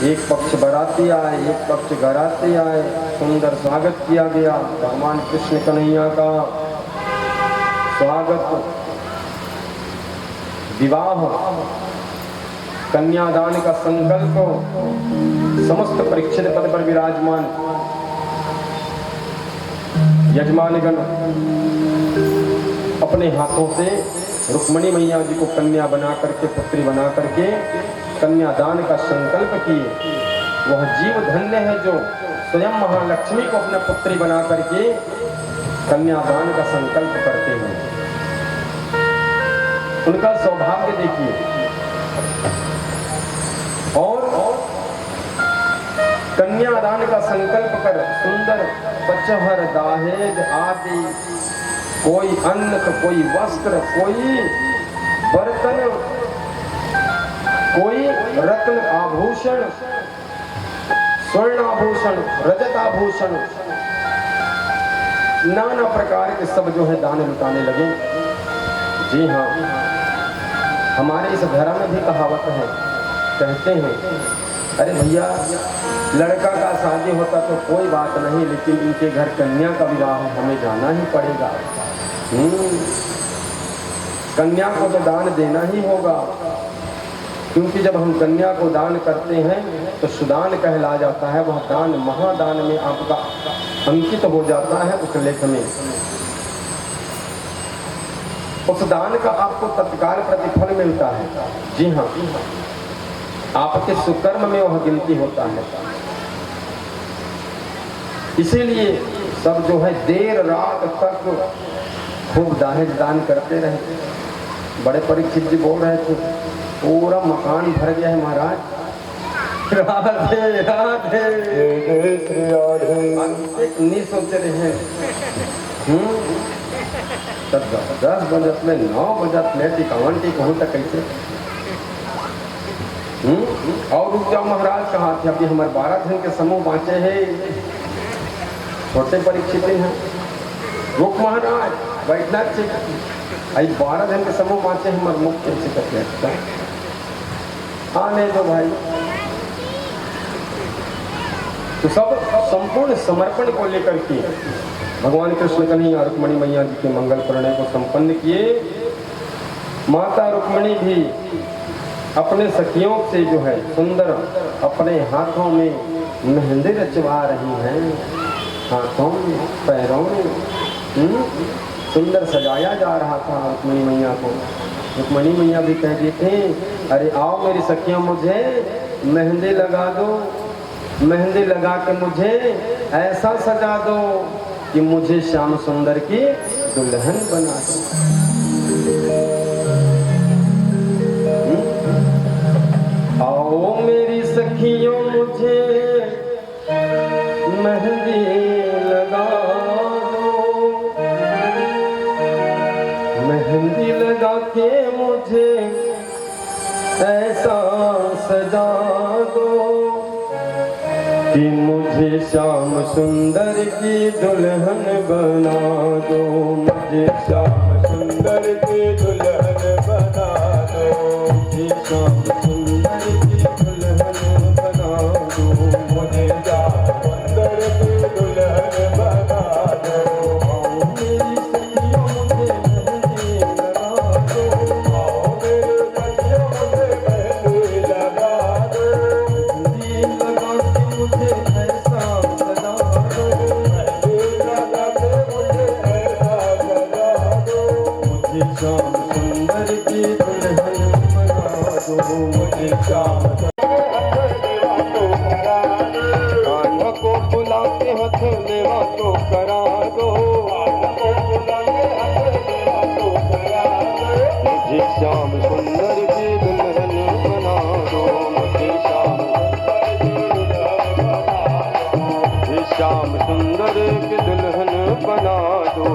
एक पक्ष बाराती आए, एक पक्ष घराती आए, सुंदर स्वागत किया गया। भगवान कृष्ण कन्हैया का स्वागत, विवाह, कन्यादान का संकल्प, समस्त परीक्षित पद पर विराजमान यजमानगण अपने हाथों से रुक्मणी मैया जी को कन्या बना करके, पुत्री बना करके कन्यादान का संकल्प किए। वह जीव धन्य है जो स्वयं महालक्ष्मी को अपना पुत्री बना करके कन्यादान का संकल्प करते हैं। उनका सौभाग्य देखिए। और कन्यादान का संकल्प कर सुंदर पचहर दाहेज आदि, कोई अन्न तो कोई वस्त्र, कोई बर्तन, कोई रत्न आभूषण, स्वर्ण आभूषण, रजत आभूषण, नाना प्रकार के सब जो है दान लुटाने लगे। जी हाँ, हमारे इस धर्म में भी कहावत है, कहते हैं अरे भैया लड़का का शादी होता तो कोई बात नहीं, लेकिन इनके घर कन्या का विवाह है, हमें जाना ही पड़ेगा। कन्या को तो दान देना ही होगा, क्योंकि जब हम कन्या को दान करते हैं तो सुदान कहला जाता है। वह दान महादान में आपका अंकित हो जाता है उस लेख में। उस दान का आपको तत्काल प्रतिफल मिलता है। जी हाँ, आपके सुकर्म में वह गिनती होता है। इसीलिए सब जो है देर रात तक खूब दाहेज दान करते रहे। बड़े परीक्षित जी बोल रहे थे, पूरा मकान भर गया है महाराज। राधे राधे नहीं सोचते रहे। 10 बजत में 9 बजत में टिकावन टिकाऊं तक कैसे। और रुक जाओ महाराज, कहा थे अभी हमारे 12 जन के समूह बाँचे हैं, छोटे परीक्षित हैं। रुक महाराज, बैठना चाहिए। आई 12 जन के समूह बाँचे हमारे मुख्य शिक्षक आने दो भाई। तो सब संपूर्ण समर्पण को लेकर के भगवान कृष्ण कन्हैया रुक्मणी मैया जी के मंगल प्रणय को संपन्न किए। माता रुक्मणी भी अपने सखियों से जो है सुंदर अपने हाथों में मेहंदी रचवा रही हैं। हाथों में, पैरों में सुंदर सजाया जा रहा था रुक्मणी मैया को। रुक्मणी मैया भी कह रही थी, अरे आओ मेरी सखियों, मुझे मेहंदी लगा दो, मेहंदी लगा के मुझे ऐसा सजा दो कि मुझे श्याम सुंदर की दुल्हन बना दो। आओ मेरी सखियों, मुझे मेहंदी लगा दो, मेहंदी लगा के मुझे ऐसा सजा दो कि मुझे श्याम सुंदर की दुल्हन बना दो, मुझे श्याम सुंदर की दुल्हन बना दो, मुझे श्याम सुंदर की दुल्हन बना दो, मुझे श्याम सुंदर की दुल्हन बना दो। आओ मेरी सखियों, मुझे मेहंदी लगा दो, आओ मेरी सखियों, मुझे मेहंदी लगा दो, मेहंदी लगा के मुझे ऐसा सजा दो, मेहंदी लगा के मुझे ऐसा सजा दो, मुझे श्याम सुंदर की दुल्हन बना दो, मुझे श्याम कान्हा को बुला के हथेलियां तो करा दो, मुझे श्याम सुंदर की दुल्हन बना दो, मुझे श्याम सुंदर की दुल्हन बना दो।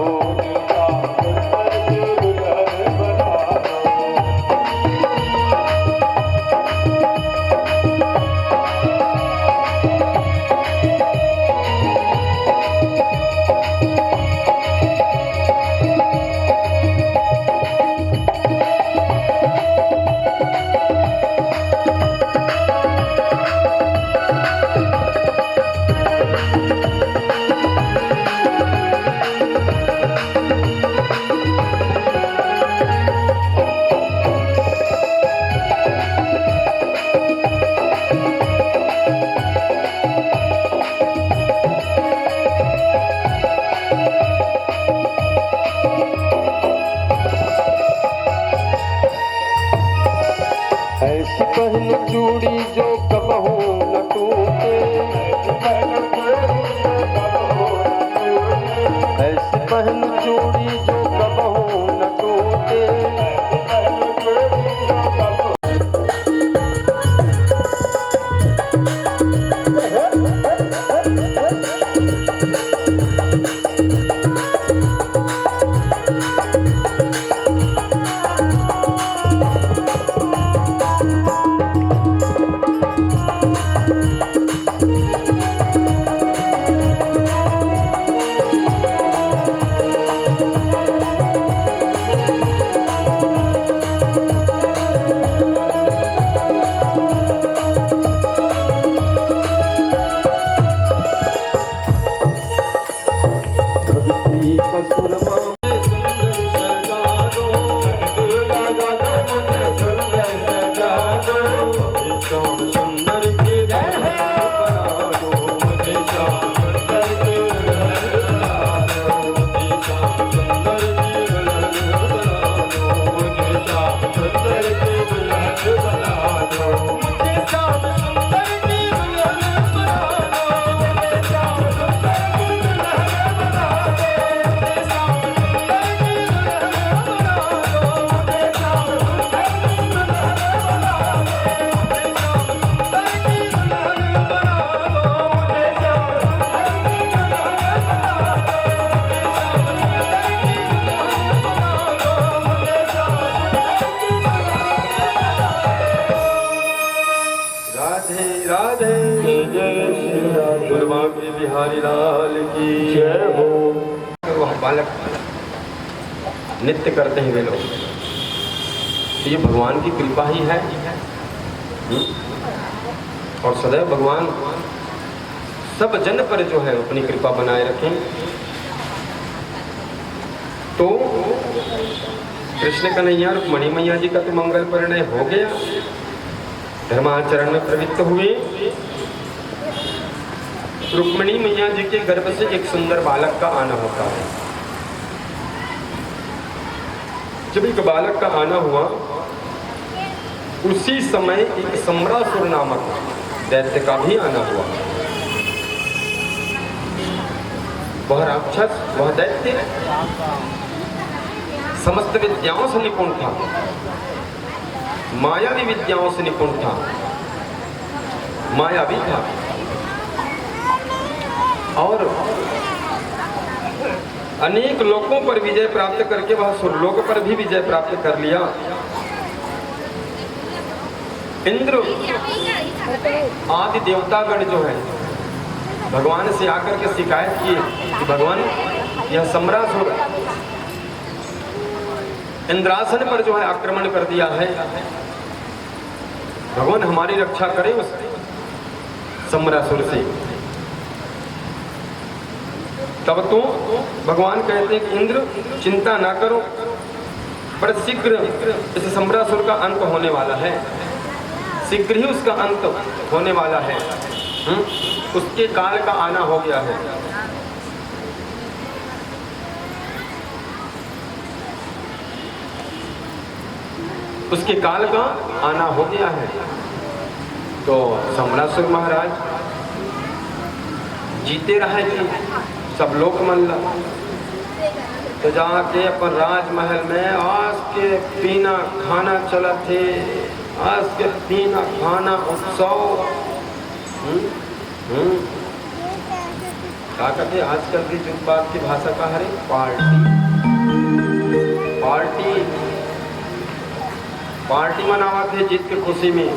पहन चूड़ी जो कबहू न टूटे, ऐसे पहन चूड़ी जो कबहू न टूटे। बिहारी लाल की जय हो। वह बालक नृत्य करते हैं वे लोग, ये भगवान की कृपा ही है। और सदैव भगवान सब जन पर जो है अपनी कृपा बनाए रखें। तो कृष्ण कन्हैया रुक्मणी मैया जी का तो मंगल परिणय हो गया, धर्माचरण में प्रवृत्त हुए। रुक्मणी मैया जी के गर्भ से एक सुंदर बालक का आना होता है। जब एक बालक का आना हुआ, उसी समय एक सम्रासुर नामक दैत्य का भी आना हुआ। वह राक्षस, वह दैत्य समस्त विद्याओं से निपुण था, मायावी विद्याओं से निपुण था, मायावी था। और अनेक लोकों पर विजय प्राप्त करके वह सुरलोक पर भी विजय प्राप्त कर लिया। इंद्र आदि देवतागण जो है भगवान से आकर के शिकायत की कि भगवान यह सम्रासुर इंद्रासन पर जो है आक्रमण कर दिया है, भगवान हमारी रक्षा करें उस सम्रासुर से। तब तो भगवान कहते हैं कि इंद्र चिंता ना करो, बड़े शीघ्र इस सम्रासुर का अंत होने वाला है, शीघ्र ही उसका अंत होने वाला है। उसके काल का आना हो गया है। उसके काल का आना हो गया है। तो सम्रासुर महाराज जीते रहे थे, सब लोग मल्ला। तो जाके अपन राजमहल में आज के पीना खाना चला थे, आज के पीना खाना उत्सव। क्या कहते आजकल की जुग बात की भाषा का है पार्टी, पार्टी पार्टी मनावा थे जीत के खुशी में।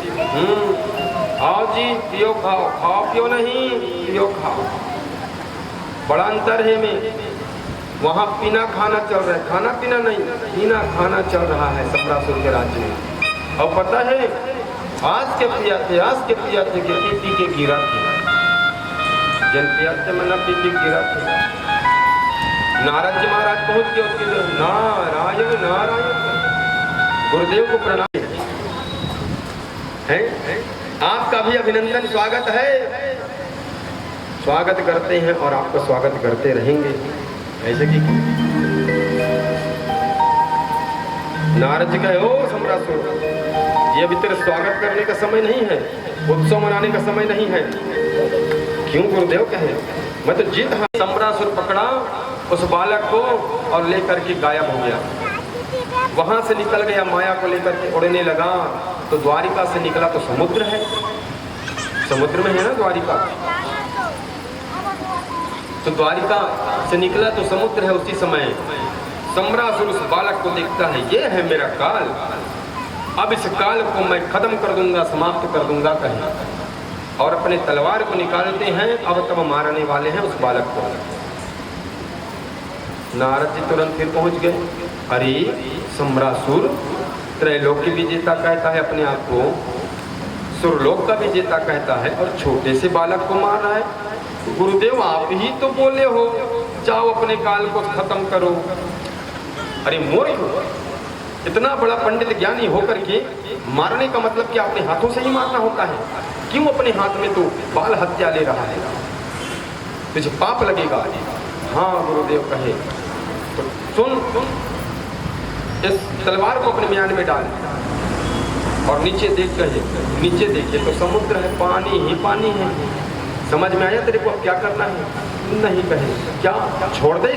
आओ जी पियो खाओ, खाओ पियो नहीं पियो खाओ, बड़ा अंतर है में। वहाँ पीना खाना चल रहा है, खाना पीना नहीं, पीना खाना चल रहा है सम्रासुर के राज्य में। और पता है आज के पिया थे कि पी के गिरा थे, जन पिया थे मना पी के गिरा थे। नारद जी महाराज पहुंच गए उसके लिए, नारायण नारायण गुरुदेव को प्रणाम है। आपका भी अभिनंदन स्वागत है, स्वागत करते हैं और आपका स्वागत करते रहेंगे। ऐसे कि नारद जी कहे ओ सम्रासुर ये अभी तेरे स्वागत करने का समय नहीं है, उत्सव मनाने का समय नहीं है। क्यों गुरुदेव कहे? मैं तो जीत हाँ। सम्रासुर पकड़ा उस बालक को और लेकर के गायब हो गया। वहां से निकल गया, माया को लेकर के उड़ने लगा। तो द्वारिका से निकला तो समुद्र है, समुद्र में है ना द्वारिका। तो द्वारिका से निकला तो समुद्र है। उसी समय सम्रासुर उस बालक को देखता है, ये है मेरा काल, अब इस काल को मैं खत्म कर दूंगा, समाप्त कर दूंगा कहे। और अपने तलवार को निकालते हैं, अब तब मारने वाले हैं उस बालक को। नारद जी तुरंत फिर पहुंच गए। अरे सम्रासुर त्रैलोक्य विजेता कहता है अपने आप को, सुरलोक का विजेता कहता है, और छोटे से बालक को मार रहा है। गुरुदेव आप ही तो बोले हो जाओ अपने काल को खत्म करो। अरे मूर्ख, इतना बड़ा पंडित ज्ञानी होकर के मारने का मतलब क्या अपने हाथों से ही मारना होता है? क्यों अपने हाथ में तो बाल हत्या ले रहा है? तुझे पाप लगेगा। हाँ गुरुदेव कहे तो सुन, इस तलवार को अपने म्यान में डाल और नीचे देख कहे, नीचे देखिए तो समुद्र है, पानी ही पानी है। समझ में आया तेरे को अब क्या करना है? नहीं कहे, क्या छोड़ दे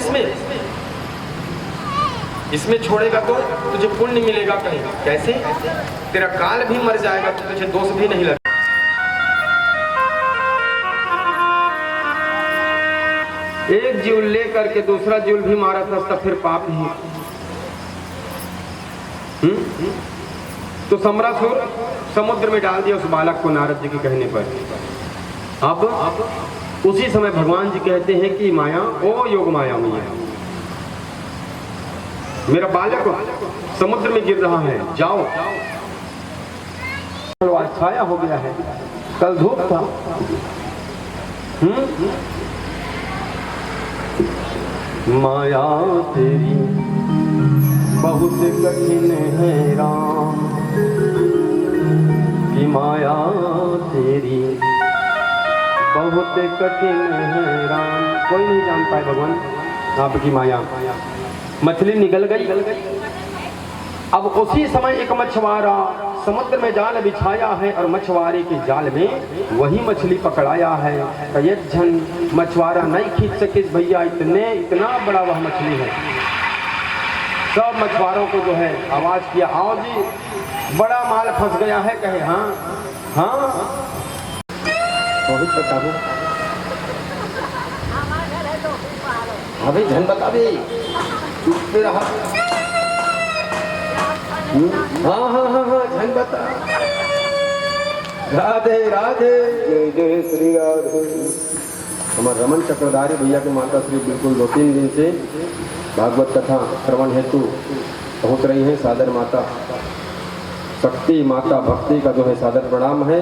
इसमें छोड़ेगा तो तुझे पुण्य मिलेगा कहीं। कैसे? तेरा काल भी मर जाएगा तो तुझे दोष भी नहीं लगेगा। एक जीव लेकर के दूसरा जीव भी मारा था, तब फिर पाप ही। तो सम्रासुर समुद्र में डाल दिया उस बालक को नारद जी के कहने पर। अब उसी समय भगवान जी कहते हैं कि माया, ओ योग माया मैया, मेरा बालक समुद्र में गिर रहा है, जाओ। आज छाया हो गया है, कल धूप था। माया तेरी बहुत कठिन है राम, कि माया तेरी बहुत कठिन है राम। कोई नहीं जान पाए भगवान आपकी माया। मछली निकल गई। अब उसी समय एक मछुआरा समुद्र में जाल बिछाया है और मछुआरे के जाल में वही मछली पकड़ाया है। कई झन मछुआरा नहीं खींच सके भैया, इतना बड़ा वह मछली है। सब मछुआरों को जो है आवाज किया, आओ जी बड़ा माल फंस गया है। कहे हाँ हाँ बहुत बताओ, अभी झन बता भी रहा। हाँ हाँ हाँ हाँ झन बता। राधे राधे, जय जय श्री राधे। हमारे रमन चक्रधारी भैया के माता श्री बिल्कुल 2-3 दिन से भागवत कथा श्रवण हेतु पहुँच रही हैं। सादर माता शक्ति, माता भक्ति का जो है सादर प्रणाम है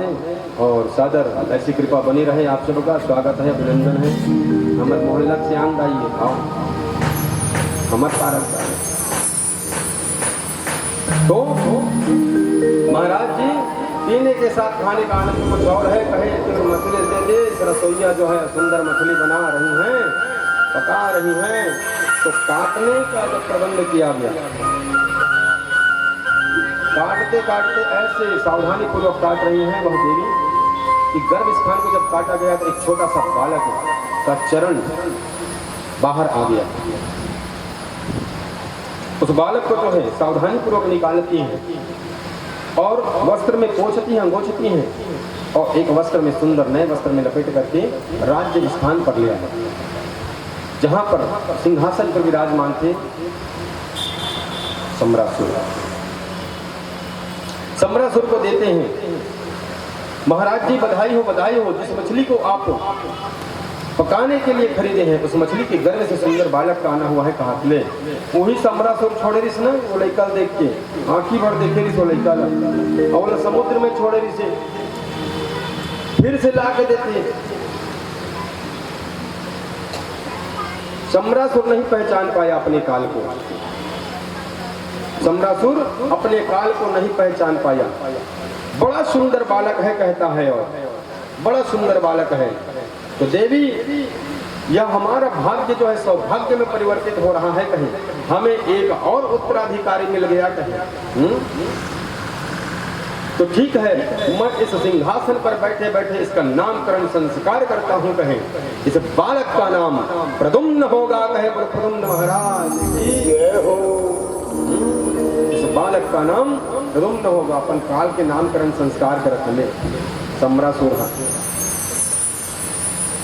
और सादर ऐसी कृपा बनी रहे। आप सबका स्वागत है, अभिनंदन है। हमारे मोहल्ला से आन आइए, आओ हमारे पारक। तो महाराज जी पीने के साथ खाने का आनंद कुछ और है। कहे तो मछली दे दे, रसोईया जो है सुंदर मछली बना रही हैं, पका रही हैं। तो काटने का जो प्रबंध किया गया, काटते काटते ऐसे सावधानी पूर्वक काट रही हैं वह देवी कि गर्भ स्थान को जब काटा गया तो एक छोटा सा बालक का चरण बाहर आ गया। उस बालक को जो है सावधानी पूर्वक निकालती हैं और वस्त्र में पोंछती हैं, अंगोछती हैं और एक वस्त्र में, सुंदर नए वस्त्र में लपेट करके राज्य स्थान पर ले आए, जहां पर सिंहासन पर विराजमान थे सम्रासुर। सम्रासुर को देते हैं, महाराज जी बधाई हो, जिस मछली को आप पकाने के लिए खरीदे हैं उस मछली के गर्भ से सुंदर बालक का आना हुआ है। कहा ले वही सम्रासुर छोड़े रिस ना, वो लड़का देख के आंखी भर देखे रिस वो लड़का ला, और समुद्र में छोड़े रिसे फिर से ला के देते। सम्रासुर नहीं पहचान पाया अपने काल को, सम्रासुर अपने काल को नहीं पहचान पाया। बड़ा सुंदर बालक है कहता है, और बड़ा सुंदर बालक है। तो देवी यह हमारा भाग्य जो है सौभाग्य में परिवर्तित हो रहा है। कहीं हमें एक और उत्तराधिकारी मिल गया। कहीं तो ठीक है, मैं इस सिंहासन पर बैठे बैठे इसका नामकरण संस्कार करता हूँ। कहे इस बालक का नाम प्रद्युम्न होगा, कहे बोले प्रद्युम्न महाराज की जय हो। इस बालक का नाम प्रद्युम्न होगा। अपन काल के नामकरण संस्कार करत हमें सम्रासुर।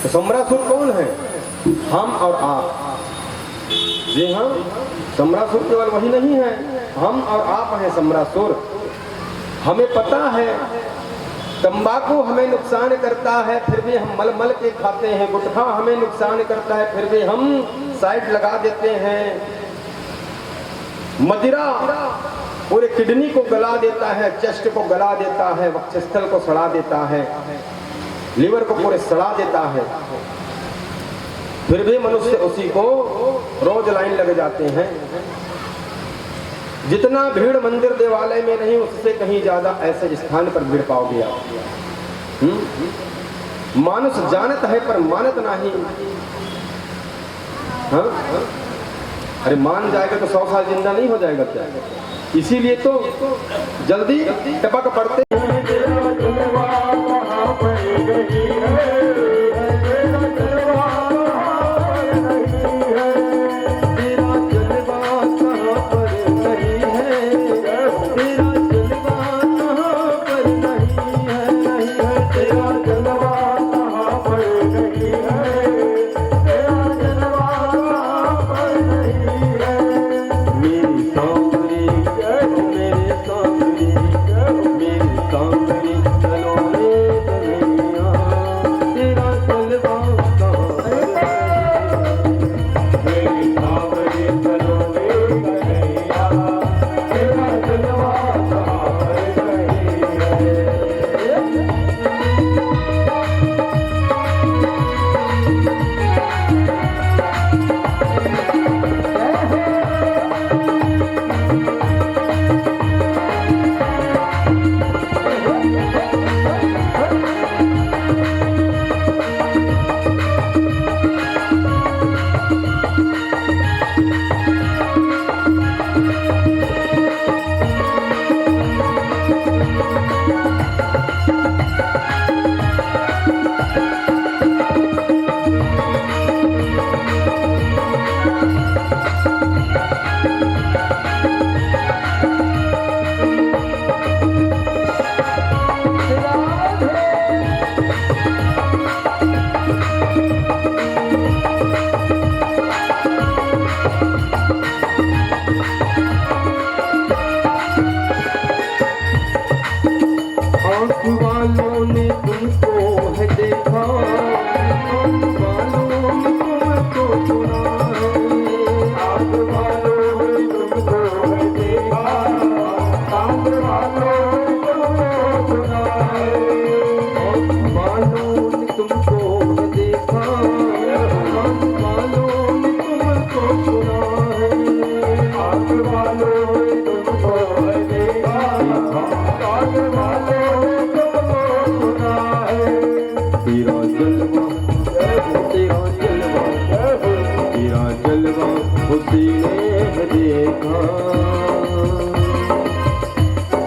तो सम्रासुर कौन है? हम और आप। जी हाँ, सम्रासुर केवल वही नहीं है, हम और आप हैं सम्रासुर। हमें पता है तंबाकू हमें नुकसान करता है, फिर भी हम मल मल के खाते हैं। गुटखा हमें नुकसान करता है, फिर भी हम साइड लगा देते हैं। मदिरा पूरे किडनी को गला देता है, चेस्ट को गला देता है, वक्षस्थल को सड़ा देता है, लीवर को पूरे सड़ा देता है। फिर भी मनुष्य उसी को रोज लाइन लग जाते हैं। जितना भीड़ मंदिर देवालय में नहीं, उससे कहीं ज्यादा ऐसे स्थान पर भीड़ पाओगे आप। मानुष जानत है पर मानत नहीं। हाँ? अरे मान जाएगा तो 100 साल जिंदा नहीं हो जाएगा क्या? इसीलिए तो जल्दी टपक पड़ते हैं।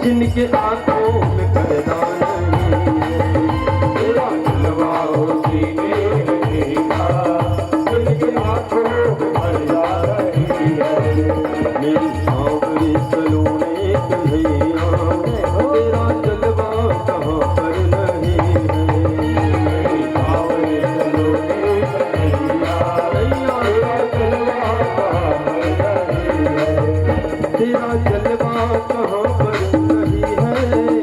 जिनके आंखों में पर्दा नहीं, तेरा जलवा होती देखा, जिनके आंखों में पर्दा नहीं है। मेरी सांवरी सलोने कन्हैया, तेरा जलवा कहाँ पर नहीं है। मेरी सांवरी सलोने कन्हैया, तेरा जलवा कहाँ पर नहीं है। तेरा जलवा कहाँ पर नहीं है।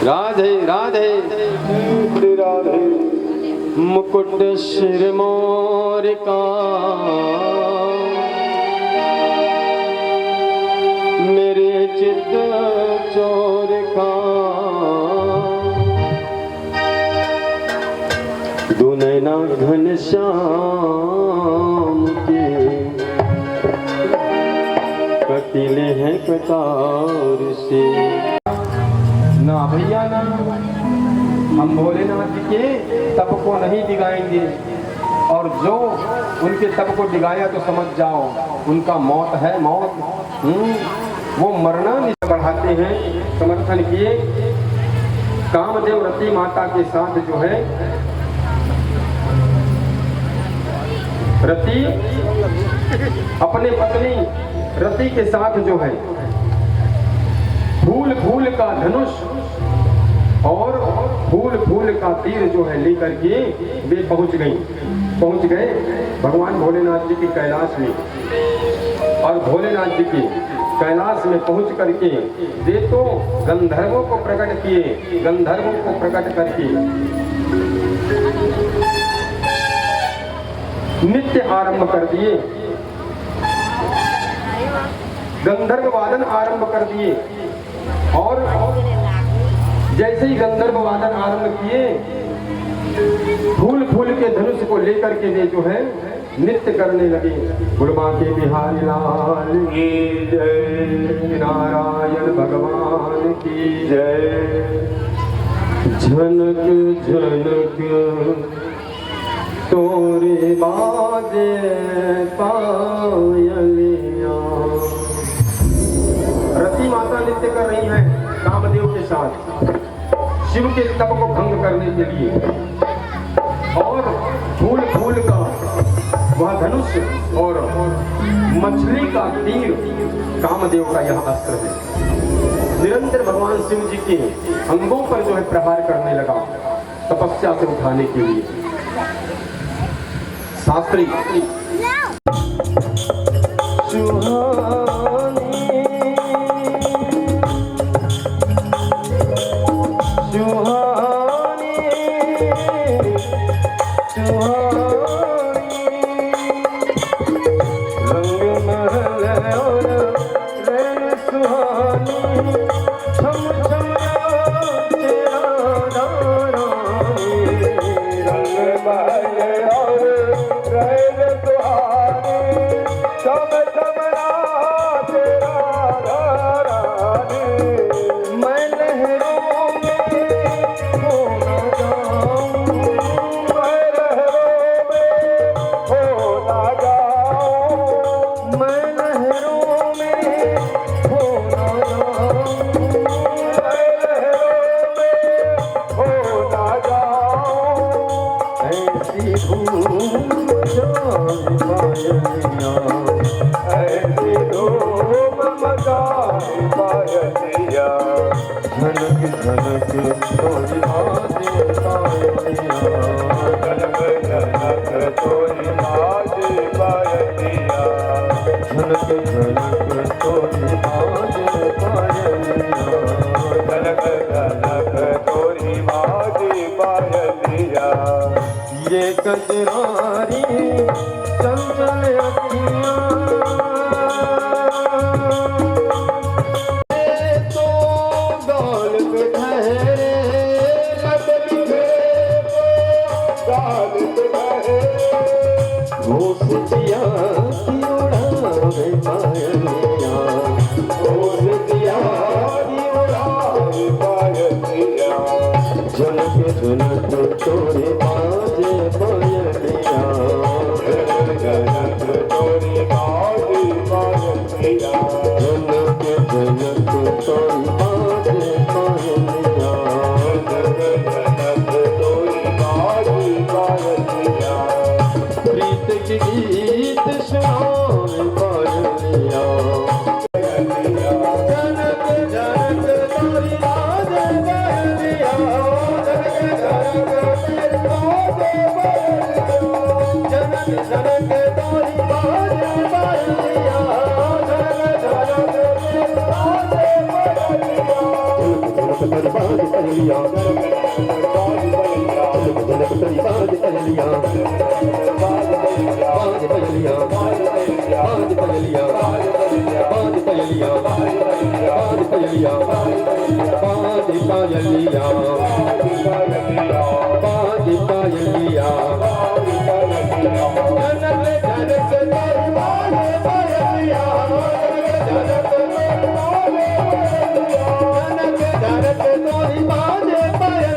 राधे राधे राधे। मुकुट सिर मोर का मेरे चित चोर का दो नैना घनश्याम के कटीले हैं कटार से। ना भैया ना, हम भोलेनाथ जी के तप को नहीं दिगाएंगे, और जो उनके तप को दिगाया तो समझ जाओ उनका मौत है मौत। वो मरना नहीं बढ़ाते हैं। समर्थन किए कामदेव रति माता के साथ जो है, रति अपने पत्नी रति के साथ जो है फूल फूल का धनुष और फूल फूल का तीर जो है लेकर के वे पहुंच गए भगवान भोलेनाथ जी की कैलाश में। और भोलेनाथ जी की कैलाश में पहुंच करके वे तो गंधर्वों को प्रकट किए। गंधर्वों को प्रकट करके नित्य आरंभ कर दिए, गंधर्व वादन आरंभ कर दिए। और जैसे ही गंधर्व वादन आरंभ किए, फूल फूल के धनुष को लेकर के वे जो है नृत्य करने लगे। गुड़मा के बिहारी लाल की जय, नारायण भगवान की जय। झनक झनक तोरे बाजे पायलिया। रति माता नृत्य कर रही है कामदेव के साथ शिव के तप को भंग करने के लिए। और फूल फूल का वह धनुष और मछली का तीर कामदेव का यह अस्त्र है। निरंतर भगवान शिव जी के अंगों पर जो है प्रहार करने लगा तपस्या से उठाने के लिए। शास्त्री ये कजरारी चंचल अखियां तो गाल पे ठहरे गाल पे ठहरे घोष दिया की उड़ावे पायलिया घोष दिया की उड़ावे पायलिया झनक झनक तोरे बाजे पायलिया झनक तोरे बाजे पायलिया झनक झनक तोरे बाजे पायलिया झनक तोरे बाजे पायलिया प्रीत के गीत सुनावे पायलिया झनक झनक तोरे बाजे पायलिया झनक झनक तोरे बाजे पायलिया पहेलिया जनक तरी बाज पहेलिया बाज पहेलिया बाज पहेलिया बाज पहेलिया बाज पहेलिया बाज पायलिया बाज पायलिया जनक जनक तरी बाज पहेलिया जनक जनक तोरी बाज पहेलिया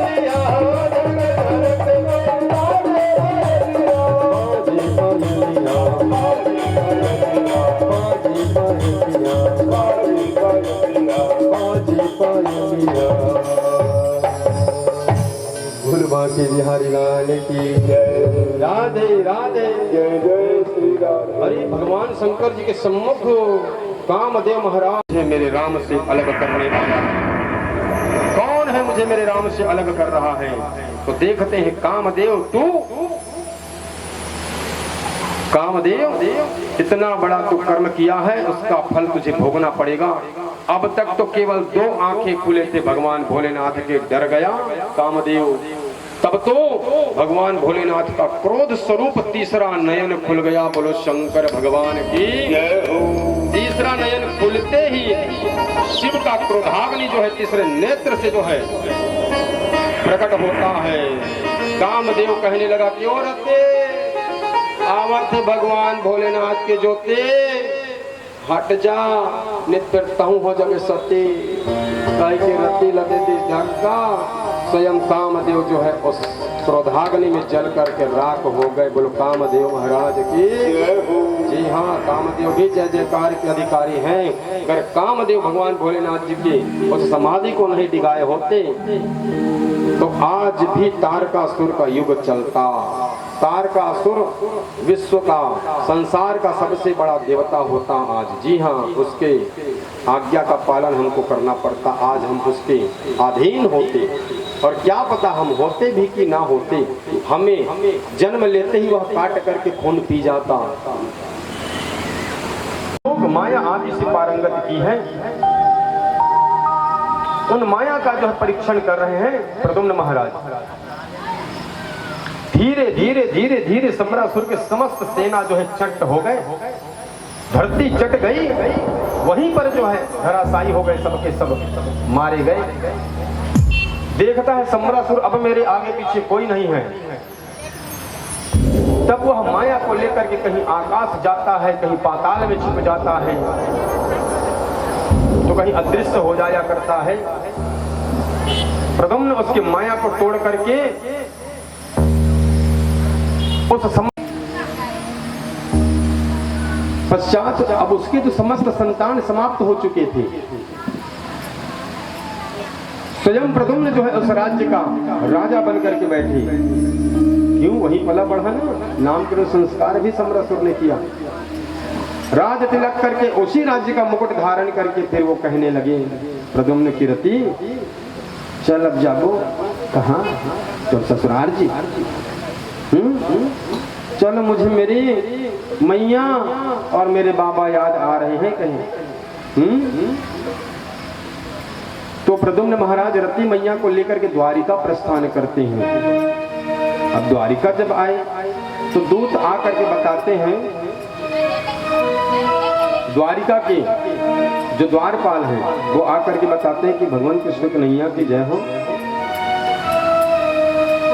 बांके बिहारी लाल की जय। राधे राधे जय जय श्री राधे। अरे भगवान शंकर जी के सम्मुख कामदेव महाराज है मेरे राम से अलग करने वाला। कौन है मुझे मेरे राम से अलग कर रहा है? तो देखते हैं कामदेव तू कामदेव इतना बड़ा तू कर्म किया है, उसका फल तुझे भोगना पड़ेगा। अब तक तो केवल 2 आंखें खुले थे भगवान भोलेनाथ के, डर गया कामदेव। तब तो भगवान भोलेनाथ का क्रोध स्वरूप तीसरा नयन खुल गया। बोलो शंकर भगवान की जय हो। तीसरा नयन खुलते ही शिव का क्रोधाग्नि जो है तीसरे नेत्र से जो है प्रकट होता है। कामदेव कहने लगा क्यों रते आवत भगवान भोलेनाथ के जोते, हट जा नित्यता हो जगे सती कह के रति लते धक्का। स्वयं कामदेव जो है उस क्रोधाग्नि में जल करके राख हो गए। बोलो कामदेव महाराज की जी हाँ, कामदेव भी जय जयकार के अधिकारी हैं। अगर कामदेव भगवान भोलेनाथ जी की उस समाधि को नहीं डिगाए होते तो आज भी तारकासुर का युग चलता। तारकासुर विश्व का संसार का सबसे बड़ा देवता होता आज। जी हाँ, उसके आज्ञा का पालन हमको करना पड़ता। आज हम उसके अधीन होते और क्या पता हम होते भी कि ना होते। हमें जन्म लेते ही वह काट करके खून पी जाता। लोग माया आदि से पारंगत की है, उन माया का जो है परीक्षण कर रहे हैं प्रद्युम्न महाराज। धीरे धीरे धीरे धीरे सम्रासुर के समस्त सेना जो है चट हो गए, धरती चट गई, वहीं पर जो है धराशायी हो गए, सबके सब मारे गए। देखता है सम्रासुर अब मेरे आगे पीछे कोई नहीं है। तब वह माया को लेकर के कहीं आकाश जाता है, कहीं पाताल में छिप जाता है, तो कहीं अदृश्य हो जाया करता है। प्रद्युम्न उसकी माया को तोड़ करके उस पश्चात अब उसके जो समस्त संतान समाप्त हो चुके थे। स्वयं प्रद्युम्न जो है उस राज्य का राजा बन करके बैठे। क्यों? वही पला बढ़ा ना, नामकरण संस्कार भी सम्रासुर ने किया। राज तिलक करके उसी राज्य का मुकुट धारण करके फिर वो कहने लगे प्रद्युम्न की रति चल अब जाबो। कहाँ? तो ससुराल जी। चलो मुझे मेरी मैया और मेरे बाबा याद आ रहे हैं कहीं। तो प्रद्युम्न महाराज रति मैया को लेकर के द्वारिका प्रस्थान करते हैं। अब द्वारिका जब आए तो दूत आकर के बताते हैं, द्वारिका के जो द्वारपाल हैं वो आकर के बताते हैं कि भगवान कृष्ण कन्हैया की जय हो।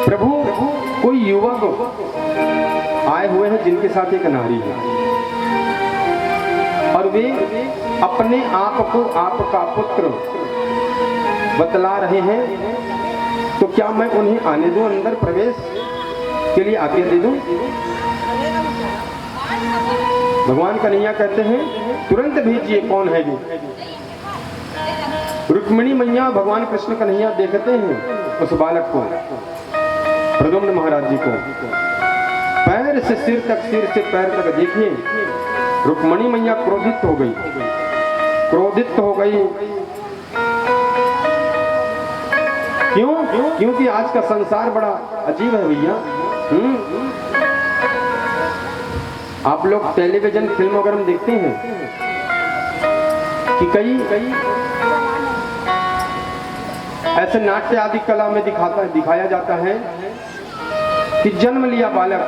प्रभु कोई युवक आए हुए हैं जिनके साथ एक नारी है और वे अपने आप को आपका पुत्र बतला रहे हैं, तो क्या मैं उन्हें आने दूं, अंदर प्रवेश के लिए आज्ञा दे दूं? भगवान कन्हैया कहते हैं तुरंत भेजिए। कौन है भी? रुक्मिणी मैया भगवान कृष्ण कन्हैया देखते हैं उस बालक को, प्रद्युम्न महाराज जी को। पैर से सिर तक, सिर से पैर तक देखिए। रुक्मिणी मैया क्रोधित हो गई, क्रोधित हो गई। क्यों? क्योंकि आज का संसार बड़ा अजीब है भैया। आप लोग टेलीविजन फिल्म वगैरह में देखते हैं कि कई ऐसे नाट्य आदि कला में दिखाया जाता है कि जन्म लिया बालक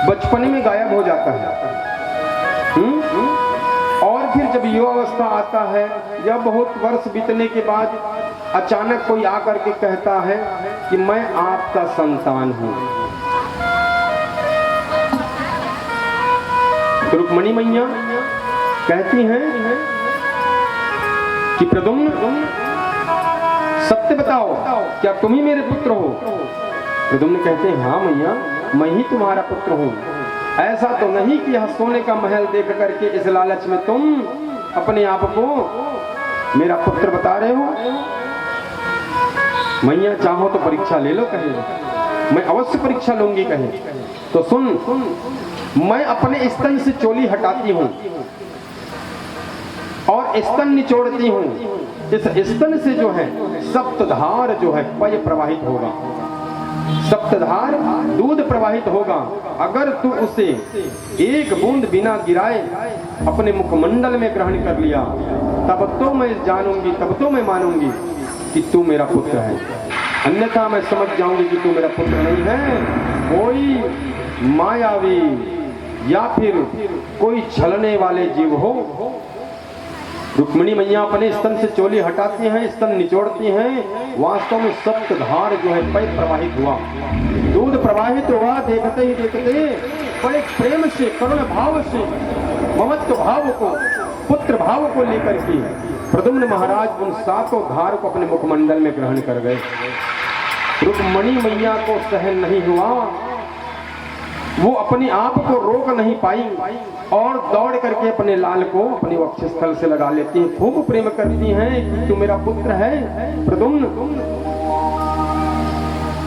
बचपन में गायब हो जाता है, और फिर जब युवावस्था आता है या बहुत वर्ष बीतने के बाद अचानक कोई आकर के कहता है कि मैं आपका संतान हूं। तो रुक्मणी मैया कहती हैं कि प्रद्युम्न सत्य बताओ, क्या तुम ही मेरे पुत्र हो? प्रद्युम्न कहते हैं हाँ मैया, मैं ही तुम्हारा पुत्र हूं। ऐसा तो नहीं कि यह सोने का महल देख करके इस लालच में तुम अपने आप को मेरा पुत्र बता रहे हो। मैया चाहो तो परीक्षा ले लो, कहे मैं अवश्य परीक्षा लूंगी, कहे तो सुन, मैं अपने स्तन से चोली हटाती हूं और स्तन निचोड़ती हूं। इस स्तन से जो है सप्तधार जो है पय प्रवाहित होगा, सप्तधार दूध प्रवाहित होगा। अगर तू उसे एक बूंद बिना गिराए अपने मुखमंडल में ग्रहण कर लिया, तब तो मैं जानूंगी, तब तो मैं मानूंगी कि तू मेरा पुत्र है। अन्यथा मैं समझ जाऊंगी कि तू मेरा पुत्र नहीं है, कोई मायावी या फिर कोई छलने वाले जीव हो। रुक्मिणी मैया अपने स्तन से चोली हटाती हैं, स्तन निचोड़ती हैं। वास्तव में सप्तधार जो है पय प्रवाहित हुआ, दूध प्रवाहित हुआ। देखते ही देखते बड़े प्रेम से, करुण भाव से, ममत्व भाव को, पुत्र भाव को लेकर के प्रद्युम्न महाराज उन सातों धार को अपने मुखमंडल में ग्रहण कर गए। रुक्मिणी मैया को सहन नहीं हुआ, वो अपने आप को रोक नहीं पाई और दौड़ करके अपने लाल को अपने वक्षस्थल से लगा लेती हैं, खूब प्रेम करती हैं कि तू मेरा पुत्र है प्रद्युम्न।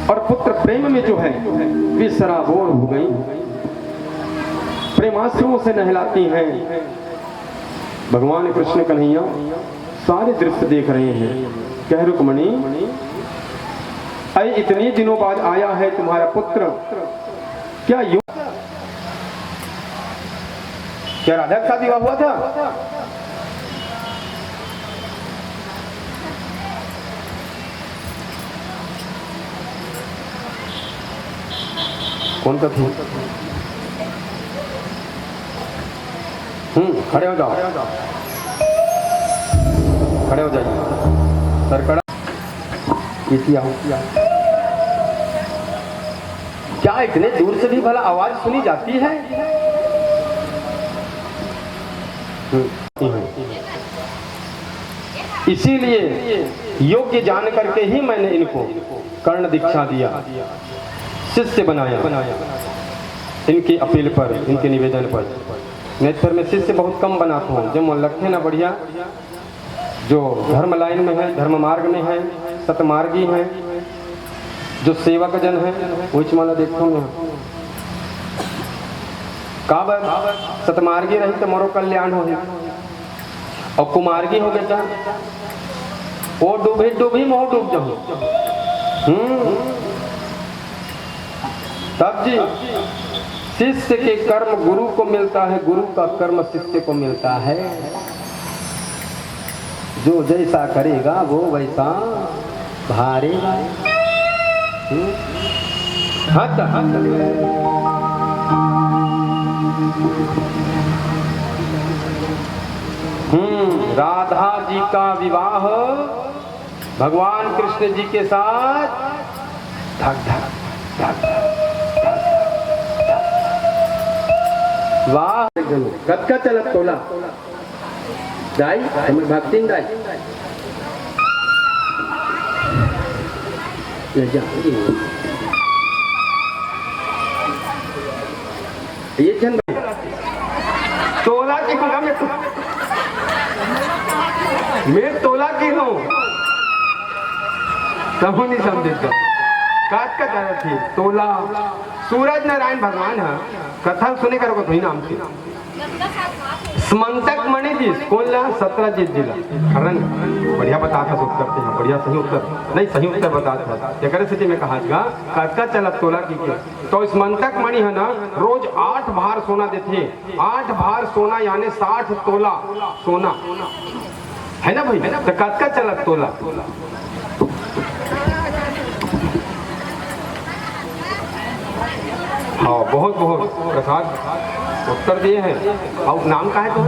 और पुत्र प्रेम में जो है वे सराबोर हो गई, प्रेमाश्रुओं से नहलाती हैं। भगवान कृष्ण कन्हैया सारे दृश्य देख रहे हैं। कह रुक्मिणी, अरे इतने दिनों बाद आया है तुम्हारा पुत्र, क्या राधा का विवाह हुआ था? कौन का थी? खड़े हो जाओ, खड़े हो जाइए। सरकड़ा क्या इतने दूर से भी भला आवाज सुनी जाती है? इसीलिए योग्य जान करके ही मैंने इनको कर्ण दीक्षा दिया, शिष्य बनाया इनके अपील पर, इनके निवेदन पर। नहीं फिर मैं शिष्य बहुत कम बनाता हूँ। जब मन लगते ना बढ़िया, जो धर्म लाइन में है, धर्म मार्ग में है, सतमार्गी है, जो सेवक जन है, वही माला देखता हूँ। काबर सतमार्गी रही तो मोरो कल्याण हो, और कुमार्गी हो बेटा वो डूबी डूबी मोह डूब जाऊं। तब जी शिष्य के कर्म गुरु को मिलता है, गुरु का कर्म शिष्य को मिलता है। जो जैसा करेगा वो वैसा भारेगा। हट राधा जी का विवाह भगवान कृष्ण जी के साथ धक धक धक वाह कब का चलत तोला दाई हम भक्ति दाई ये जन तोला के मैं तोला की हूँ सब नहीं समझे तो काट का तरह थी तोला सूरज नारायण भगवान है कथा सुने करो तो ही नाम थी स्मंतक मणि जी कौन ला 17 जीत जिला खरन बढ़िया बताता उत्तर थे बढ़िया सही उत्तर नहीं सही उत्तर बताता एक स्थिति में कहा का चला तोला की तो स्मंतक मणि है ना रोज 8 भार सोना देते 8 भार सोना यानी 60 तोला सोना है ना भाई तो का चला तोला और बहुत बहुत प्रसाद उत्तर दिए हैं। और नाम का है तो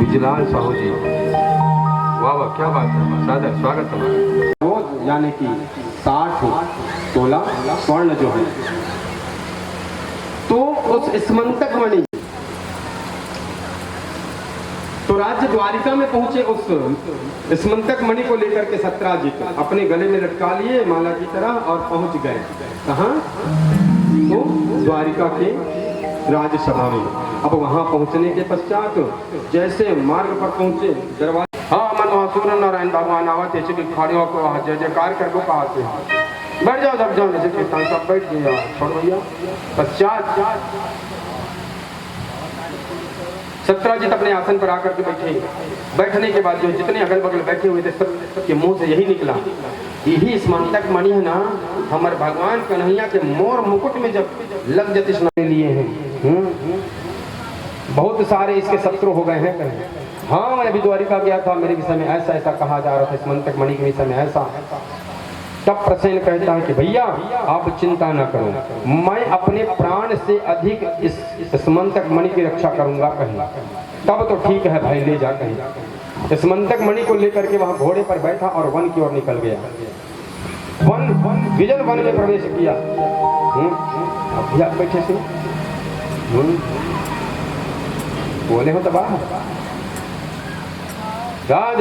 विजलाल साहू जी, वाह वाह, क्या बात है, सादर स्वागत है। वो यानी कि 60 तोला स्वर्ण जो है, तो उस स्मंतक मणि तो राज्य द्वारिका में पहुंचे, उस स्मंतक मणि को लेकर के सत्राजित अपने गले में लटका लिए माला की तरह और पहुंच गए कहाँ? तो द्वारिका के राजसभा में। अब वहां पहुंचने के पश्चात जैसे मार्ग पर पहुंचे, दरवाजा हाँ मन वहाँ सूर्य नारायण भगवान आवत ऐसे कि खड़े होकर जय जयकार करके कहते हैं बैठ जाओ, जब जाओ जैसे कीर्तन सब बैठ गया, छोड़ भैया। पश्चात सत्राजित अपने आसन पर आकर के बैठे। बैठने के बाद जो जितने अगल बगल बैठे हुए थे सब के मुंह से यही निकला, यही स्मंतक मणि है ना, हमारे भगवान कन्हैया के मोर मुकुट में जब लग जतिश लिए हैं। बहुत सारे इसके शत्रु हो गए हैं। हाँ मैं अभी द्वारिका गया था, मेरे विषय में ऐसा ऐसा कहा जा रहा था, स्मंतक मणि के विषय में ऐसा। तब प्रसेन कहता है कि भैया आप चिंता न करो, मैं अपने प्राण से अधिक इस स्मंतक मणि की रक्षा करूंगा कहीं। तब तो ठीक है भाई, ले जा कहीं। स्मंतक मणि को लेकर के वहां घोड़े पर बैठा और वन की ओर निकल गया। विजन वन में प्रवेश किया। भैया बैठे से बोले हो तबाह राज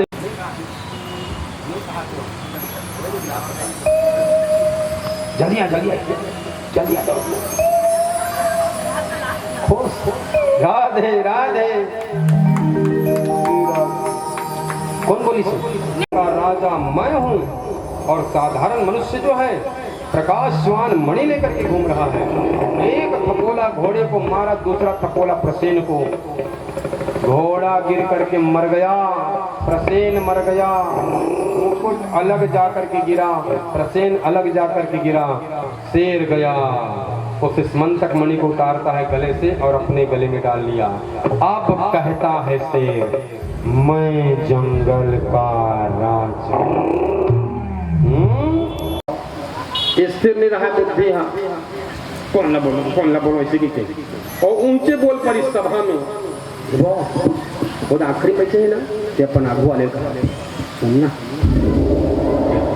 जल्दी आ राधे राधे। कौन बोली राजा मैं हूँ, और साधारण मनुष्य जो है प्रकाशवान मणि लेकर के घूम रहा है। एक थपोला घोड़े को मारा, दूसरा थपोला प्रसेन को, घोड़ा गिर करके मर गया, प्रसेन मर गया, मुकुट अलग जाकर के गिरा, प्रसेन अलग जाकर के गिरा, शेर गया। उस स्मंतक मणि को उतारता है गले से और अपने गले में डाल लिया। अब कहता है शेर, मैं जंगल का राजा। स्थिर नहीं रहा बुद्धि, हाँ कौन ना बोलो इसी की। और ऊंचे बोल पर इस सभा में खुद आखिरी बैठे है ना कि अपन आगू वाले का सुनना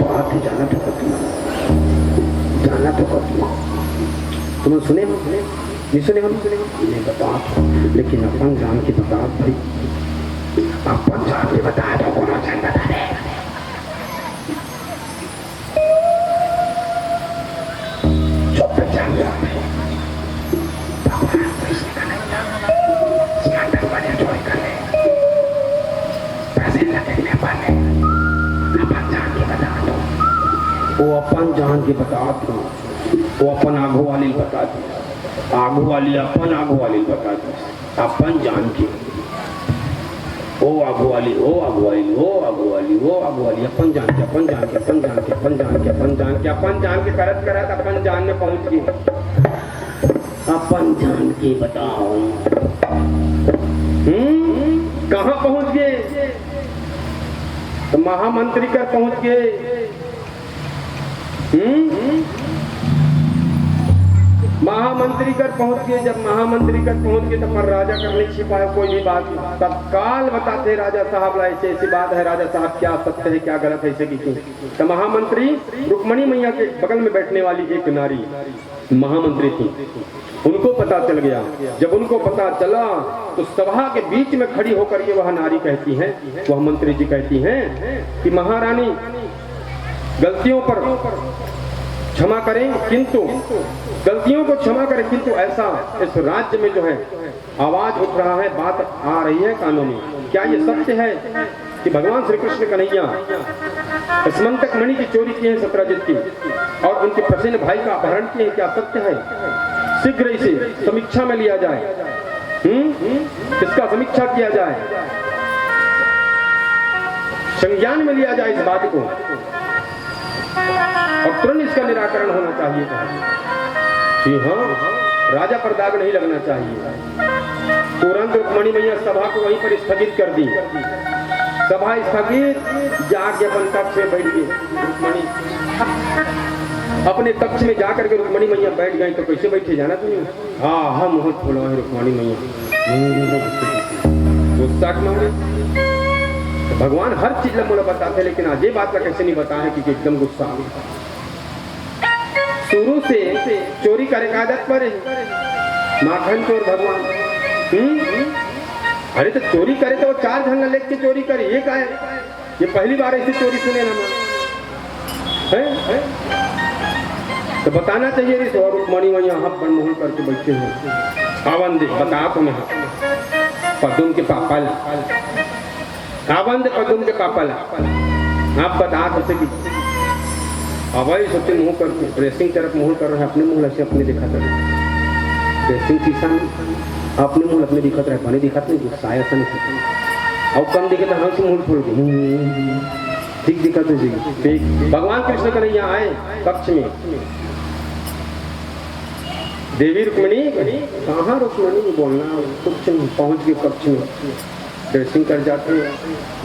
बात ही जाना तो तुम सुने नहीं सुने, हम नहीं बता, लेकिन अपन जान की बता भाई, अपन जान के बताया तो कौन जान बता रहे। वो अपन जान के बता दो, वो अपन आगू वाली बता दो, आगू वाली अपन आगू वाली बता दो, अपन जान के ओ आगू वाली, ओ आगू वाली, ओ आगू वाली, ओ आगू वाली, अपन जान के, अपन जान के, अपन जान के, अपन जान के, अपन जान के, अपन जान के करत करत अपन जान में पहुंच गए। अपन जान के बताओ कहाँ पहुंच गए? तो महामंत्री कर पहुंच गए। महामंत्री कर पहुंच गए। जब महामंत्री कर पहुंच गए तो पर राजा कर नहीं छिपाया कोई भी बात। तत्काल बताते राजा साहब ऐसी ऐसी बात है, राजा साहब क्या सत्य है क्या गलत है, इसे की तो महामंत्री रुक्मणी मैया के बगल में बैठने वाली एक नारी महामंत्री थी, उनको पता चल गया। जब उनको पता चला तो सभा के बीच में खड़ी होकर के वह नारी कहती है, वह मंत्री जी कहती हैं कि महारानी गलतियों पर क्षमा करें, किंतु गलतियों को क्षमा करें, किंतु ऐसा इस राज्य में जो है आवाज उठ रहा है, बात आ रही है कानों में, क्या ये सत्य है कि भगवान श्री कृष्ण कन्हैया स्मंतक मणि की चोरी की है सत्राजित की, और उनके प्रसन्न भाई का अपहरण किए, क्या सत्य है? शीघ्र इसे समीक्षा में लिया जाए, इसका समीक्षा किया जाए, संज्ञान में लिया जाए इस बात को, और तुरंत इसका निराकरण होना चाहिए। जी हाँ, राजा पर दाग नहीं लगना चाहिए। तुरंत रुक्मणी मैया सभा को वहीं पर स्थगित कर दी। सभा स्थगित, जाके अपन कक्ष में बैठ गए। रुक्मणी अपने कक्ष में जाकर के रुक्मणी मैया बैठ गई। तो कैसे बैठे जाना तुम्हें? हाँ हम मुँह खोला है रुक्मणी मैया, गुस्सा के मारे। तो भगवान हर चीज मुझे बताते, लेकिन आज ये बात का कैसे नहीं बता है कि एकदम गुस्सा आ गया। शुरू से चोरी करे का आदत पर माखन चोर भगवान। अरे तो चोरी करे तो वो 4 झंडा लेके चोरी करे, ये का है? ये पहली बार ऐसी चोरी सुने ना है? तो बताना चाहिए। तो रुक्मणी मैया हाथ बनमोहन करके बैठे हैं। आवन दे बता तुम्हें, पदुम के पापल, आवन दे पदुम के पापल, आप बता तो कि अवय सोचे मुँह करके ड्रेसिंग तरफ मुँह कर रहे हैं, अपने मुँह से अपने दिखाते रहे। ड्रेसिंग शीशा में अपने मुँह अपने दिखत रहे, बने दिखाते नहीं, गुस्सा ऐसा नहीं। और कम दिखे तो हम से मुँह खोल के ठीक दिखाते जी। भगवान कृष्ण कन्हैया आए कक्ष में। देवी रुक्मणी कहाँ रुक्मणी बोलना कुछ नहीं, पहुँच गए कक्ष में। ड्रेसिंग कर जाते,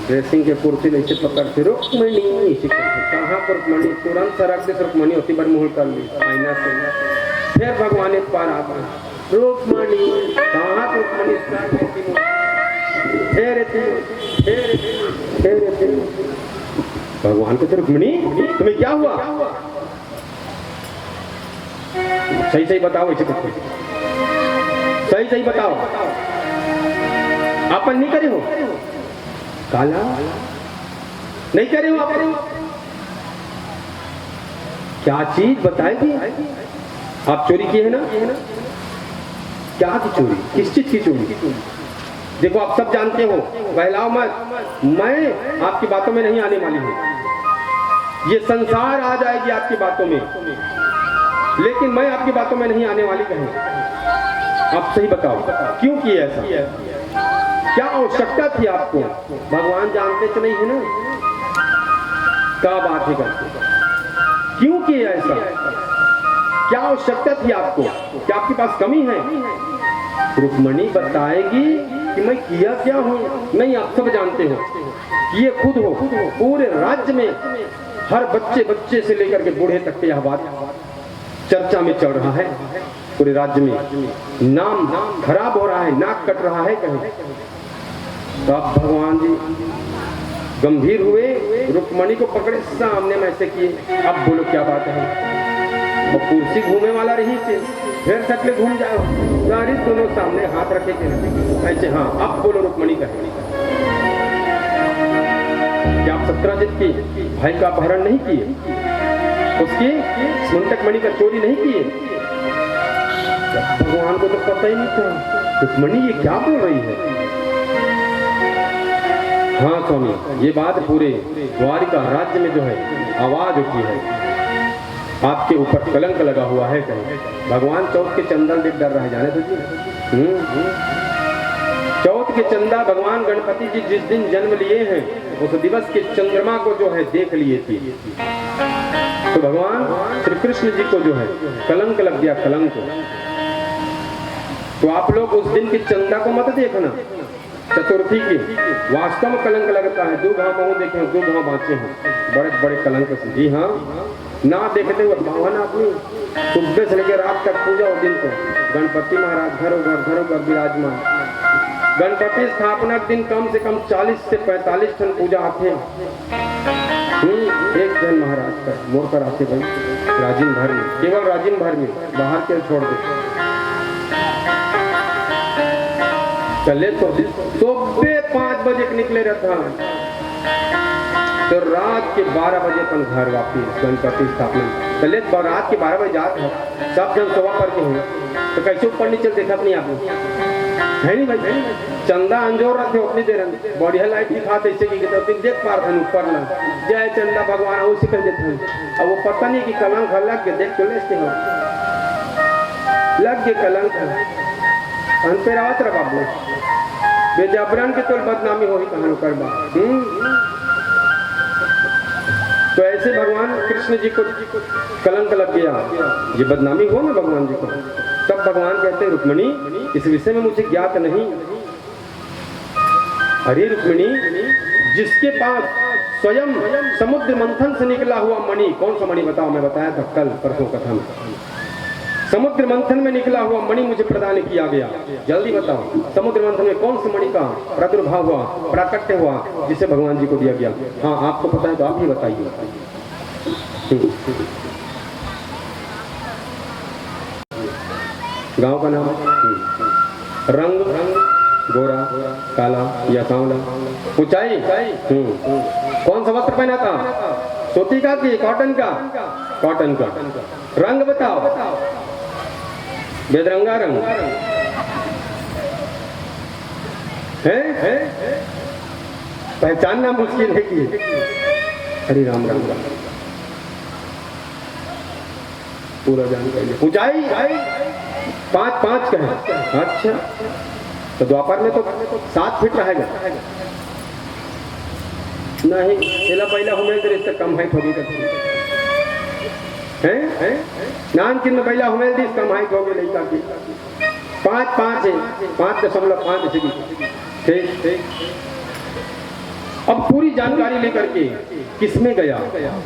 ड्रेसिंग के कुर्सी ऐसे पकड़ते, रुक्मणी ऐसे करते, कहाँ पर रुक्मणी? तुरंत सरक दे रुक्मणी होती बार मुँह कर ली आईना से। फिर भगवान एक पार आता, रुक्मणी कहाँ रुक्मणी? भगवान कहते रुक्मणी तुम्हें क्या हुआ? सही सही बताओ, ऐसे करते सही सही बताओ। अपन नहीं करे हो काला, नहीं करे हो आप? क्या चीज बताएगी? आप चोरी की है ना? क्या की चोरी? किस चीज की चोरी? देखो आप सब जानते हो, बहलाओ मत। मैं आपकी बातों में नहीं आने वाली हूं। ये संसार आ जाएगी आपकी बातों में, लेकिन मैं आपकी बातों में नहीं आने वाली। कहीं आप सही बताओ क्यों किया ऐसा? क्या आवश्यकता थी आपको? भगवान जानते तो नहीं है ना क्या बात है करते? क्यों किया ऐसा? क्या आवश्यकता थी आपको? क्या आपके पास कमी है? रुक्मणी बताएगी कि मैं किया क्या हूं। नहीं, आप सब जानते हो कि ये खुद हो। पूरे राज्य में हर बच्चे से लेकर के बूढ़े तक के यह बात चर्चा में चल रहा है। पूरे राज्य में नाम खराब हो रहा है, नाक कट रहा है कहीं। तो अब भगवान जी गंभीर हुए, रुक्मणी को पकड़े, सामने में ऐसे किए, अब बोलो क्या बात है? वो कुर्सी घूमे वाला रही थे, फिर सकले घूम जाओ, सारी दोनों सामने हाथ रखे थे ऐसे। हाँ अब बोलो रुक्मणी कहे, क्या आप सत्यजीत की भाई का अपहरण नहीं किए? उसकी सुंतक मणि का चोरी नहीं किए? भगवान को तो पता ही नहीं था रुक्मणी ये क्या बोल रही है। हाँ स्वामी, ये बात पूरे द्वारिका राज्य में जो है आवाज उठी है, आपके ऊपर कलंक लगा हुआ है कहीं। भगवान चौथ के चंदन देख डर रहे, जाने तो जी। चौथ के चंदा भगवान गणपति जी जिस दिन जन्म लिए हैं, उस दिवस के चंद्रमा को जो है देख लिए थे। तो भगवान श्री कृष्ण जी को जो है कलंक लग गया, कलंक। तो आप लोग उस दिन की चंदा को मत देखना, चतुर्थी की वास्तव में कलंक लगता है। 2 घाव बहु देखे, 2 घाव बाँचे हैं, बड़े बड़े कलंक से। जी हाँ, ना देखते हुए भगवान आदमी सुबह से लेकर रात तक पूजा। उस दिन को गणपति महाराज घरों घर विराजमान। गणपति स्थापना दिन कम से कम 40 से 45 टन पूजा आते हैं। एक जन महाराज का मोड़ कर आते भाई राजिम भर में, केवल राजिम भर में, बाहर के छोड़ दे। चले तो सुबह 5 बजे निकले रहता, तो रात के 12 बजे अपन घर वापिस गणपति स्थापना। चले रात के 12 बजे जाते हैं, सब जन सवा पर के हैं, तो कैसे ऊपर नीचे देखा अपनी आप है नहीं भाई? चंदा अंजोर रखे उतनी देर बढ़िया लाइट दिखाते ऐसे की तो देख पा रहा ऊपर ना जय चंदा भगवान उसी कर देते हैं। अब वो पता नहीं कि कलंक लग के देख चले हो लग के कलंक अनपेरावत रहा बाबू बेजबरन के तो बदनामी हो ही कहां करबा। तो ऐसे भगवान कृष्ण जी को कलंक लग गया, ये बदनामी हो ना भगवान जी को। तब भगवान कहते हैं रुक्मणी इस विषय में मुझे ज्ञात नहीं। अरे रुक्मणी जिसके पास स्वयं समुद्र मंथन से निकला हुआ मणि, कौन सा मणि बताओ, मैं बताया था कल परसों कथन, समुद्र मंथन में निकला हुआ मणि मुझे प्रदान किया गया। जल्दी बताओ, समुद्र मंथन में कौन से मणि का प्रादुर्भाव हुआ, प्राकट्य हुआ, जिसे भगवान जी को दिया गया? हाँ, आपको पता है तो आप ही बताइए। गांव का नाम, रंग गोरा, काला या सांवला, ऊंचाई, कौन सा वस्त्र पहना था, सूती का कि कॉटन का? कॉटन का। रंग बताओ, बेदरंगा रंग है, पहचानना मुश्किल है कि हरि राम राम राम, पूरा जानकारी। ऊंचाई 5'5" का है। अच्छा, तो द्वापर में तो 7 फीट रहेगा नहीं, पहला पहला हुमेल तो इससे कम हाइट होगी है, नानकिन में पहला हुमेल दी कम हाइट होगी लड़का की, 5'5" है, 5.5 ठीक ठीक। अब पूरी जानकारी लेकर के किसमें गया?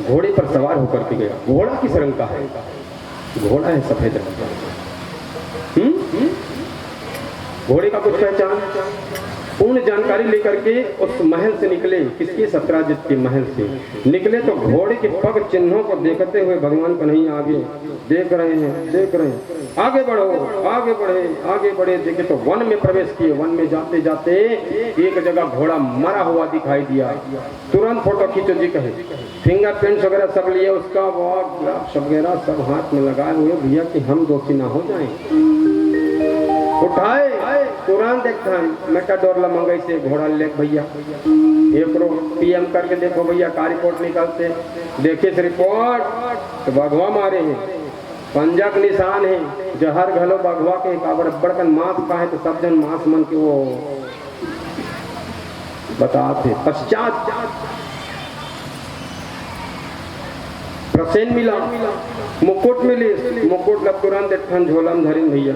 घोड़े पर सवार होकर के गया। घोड़ा किस रंग का है? घोड़ा है सफेद रंग का। घोड़े का कुछ पहचान? पूर्ण जानकारी लेकर के उस महल से निकले, किसके? सत्राजित के महल से निकले तो घोड़े के पग चिन्हों को देखते हुए भगवान कन्हैया आगे देख रहे हैं, आगे बढ़ो, आगे बढ़े, आगे बढ़े। देखे तो वन में प्रवेश किए। वन में जाते जाते एक जगह घोड़ा मरा हुआ दिखाई दिया। तुरंत फोटो खींचो जी कहे, फिंगरप्रिंट्स वगैरह सब लिए उसका, ग्लास वगैरह सब हाथ में लगाए हुए भैया कि हम दोषी ना हो जाएं। उठाए तुरंत देखा मेटाडोर ला मंगई से घोड़ा ले भैया, एक PM करके देखो भैया का रिपोर्ट निकलते, देखे से रिपोर्ट तो बघवा मारे हैं, पंजा के निशान है, जहर घलो बघवा के बड़बड़ का मांस का है, तो सब जन मांस मन के वो बताते। पश्चात प्रसेन मिला, मुकुट मिली, मुकुट लब तुरंत एक झोला में धरिन भैया,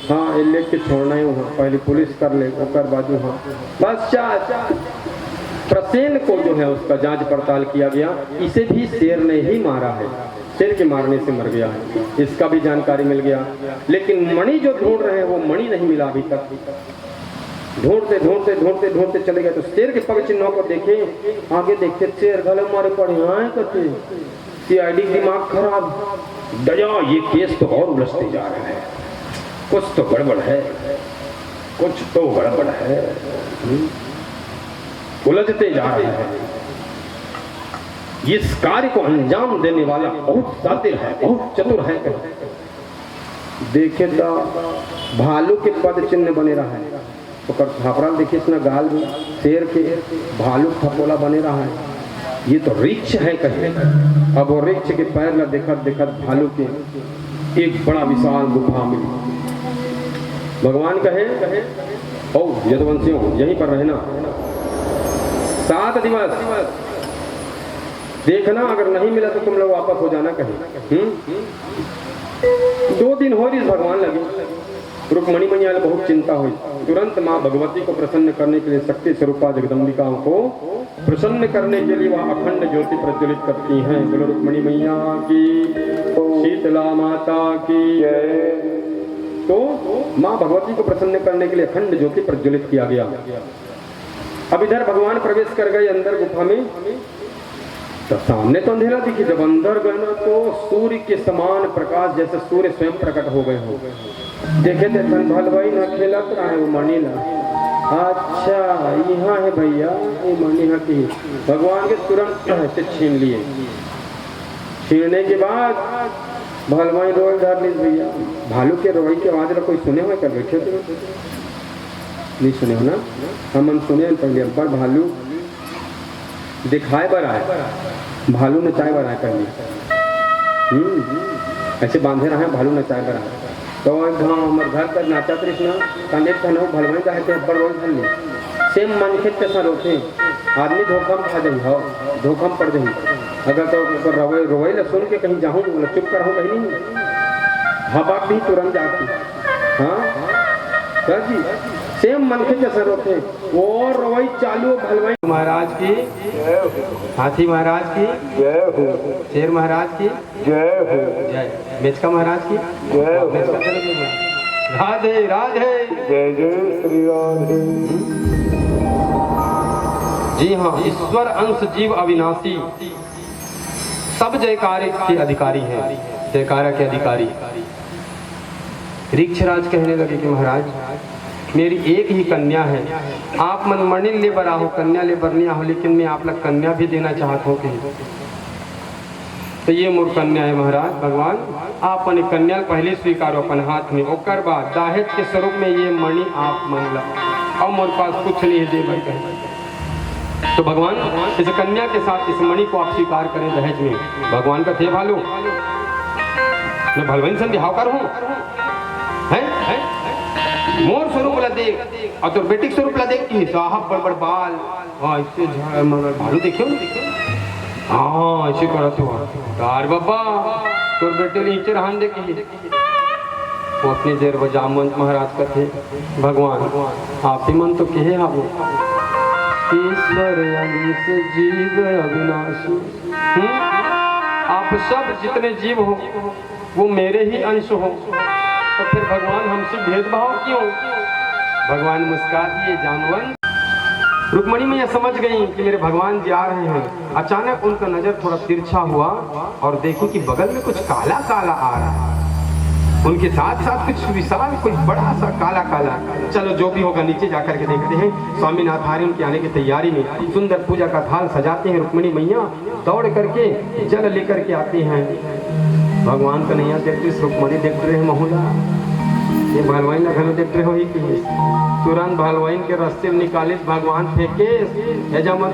हाँ ले के छोड़ना है वहाँ, पहले पुलिस कर ले ओकर बाजू। हाँ, पश्चात प्रसेन को जो है उसका जांच पड़ताल किया गया। इसे भी शेर ने ही मारा है, शेर के मारने से मर गया है, इसका भी जानकारी मिल गया। लेकिन मणि जो ढूंढ रहे हैं वो मणि नहीं मिला अभी तक। ढूंढते ढूंढते ढूंढते ढूंढते चले गए तो शेर के पग चिन्हों को देखे, आगे देखते शेर गले मारे पड़े हैं करते। CID दिमाग खराब, दया ये केस तो और उलझते जा रहा है, कुछ तो गड़बड़ है, कुछ तो गड़बड़ है, उलझते जा रहे हैं। इस कार्य को अंजाम देने वाला बहुत शातिर है, बहुत चतुर है। देखे तो भालू के पद चिन्ह बने रहा है, तो थापड़ा देखिए इसमें गाल में शेर के भालू थपोला बने रहा है। ये तो रिक्ष है कहे। अब वो रिक्ष के पैर में देखत देखत भालू के एक बड़ा विशाल गुफा मिली। भगवान कहे ओ यदुवंशियों यहीं पर रहना 7 दिवस देखना, अगर नहीं मिला तो तुम लोग वापस हो जाना कहीं। 2 दिन हो रही भगवान लगे। रुक्मणी मैया ने बहुत चिंता हुई। तुरंत माँ भगवती को प्रसन्न करने के लिए शक्ति स्वरूपा जगदम्बिका को प्रसन्न करने के लिए वह अखंड ज्योति प्रज्वलित करती हैं। बोलो रुक्मणी मैया की, शीतला माता की जय। तो माँ भगवती को प्रसन्न करने के लिए अखंड ज्योति प्रज्वलित किया गया। अब इधर भगवान प्रवेश कर गए अंदर गुफा में, तो सामने तो अंधेरा दिखी। जब अंदर गए ना तो सूर्य के समान प्रकाश, जैसे सूर्य स्वयं प्रकट हो गए हो। देखे थे भल भाई ना खेलत रहा है वो मणि ला। अच्छा यहाँ है भैया, ये मणि है की। भगवान के तुरंत से छीन लिए। छीनने के बाद भलवाई रोई धर ली भैया। भालू के रोई की आवाज कोई सुने हुए कर बैठे थे? नहीं सुने हो ना? हम सुने पहले पर भालू दिखाए बर आए, भालू नचाए बर आए पहले। ऐसे बांधे रहे भालू नचाए बर आए। तो हमारे घर पर नाचा कृष्णा कांडे कहना भलवाई जाते अब्बड़ रोज धर ली। सेम मन खेत कैसा रोते आदमी धोखा में खा जाई, हो धोखा में पड़ जाई। अगर तो रोवे ला सुन के कहीं जाऊँ बोला चुप कर, कहीं नहीं हवा भी तुरंत जाती। हाँ सर जी सेम मनखे के सर होते और वही चालू भलवाई महाराज की, हाथी महाराज की जय हो, शेर महाराज की जय हो, जय, मेचका महाराज की जय हो, राधे राधे। जय जय श्री राधे। जी हाँ, ईश्वर अंश जीव अविनाशी सब जयकारे के अधिकारी हैं, जयकारा के अधिकारी। ऋक्षराज कहने लगे कि महाराज मेरी एक ही कन्या है, आप मनमणि ले बरा हो, कन्या ले बरनिया हो, लेकिन मैं आप लोग कन्या भी देना चाहता हूँ कि तो ये मोर कन्या है महाराज। भगवान आप अपने कन्या पहले स्वीकारो अपन हाथ में, ओकर बाद दाहेज के स्वरूप में ये मणि आप मंगला, और मोर पास कुछ नहीं है देवर कहे। तो भगवान इस कन्या के साथ इस मणि को आप स्वीकार करें दहेज में। भगवान का थे भालो, मैं भलवान से बिहावकार हूँ, हैं मोर स्वरूप ला देख और तोर बेटी स्वरूप ला देख की साहब बड़ बड़ बाल, हाँ इससे मगर भालू देखियो हाँ ऐसे करत हुआ तार बाबा तोर बेटे नीचे रहन दे की वो अपने देर जामवंत महाराज का थे। भगवान आप ही मन तो कहे हाबो ईश्वर अंश जीव अविनाशी, आप सब जितने जीव हो वो मेरे ही अंश हो, तो फिर भगवान हमसे भेदभाव क्यों? भगवान मुस्कुरा दिए। जानवन रुक्मणी मैया समझ गई कि मेरे भगवान जी आ रहे हैं। अचानक उनका नजर थोड़ा तिरछा हुआ और देखी कि बगल में कुछ काला काला आ रहा है, उनके साथ साथ कुछ विशाल कोई बड़ा सा काला काला। चलो जो भी होगा नीचे जाकर के देखते हैं। स्वामीनाथ आ रहे, उनके आने की तैयारी में सुंदर पूजा का थाल सजाते हैं। रुक्मणी मैया दौड़ करके जल लेकर के आती हैं। भगवान का नहीं देखते, रुक्मणी देख रहे हैं महुला, ये भलवाइन ना घलो देख रहे हो ही कि तुरंत भलवाइन के रास्ते में निकाले भगवान फेंके यजमान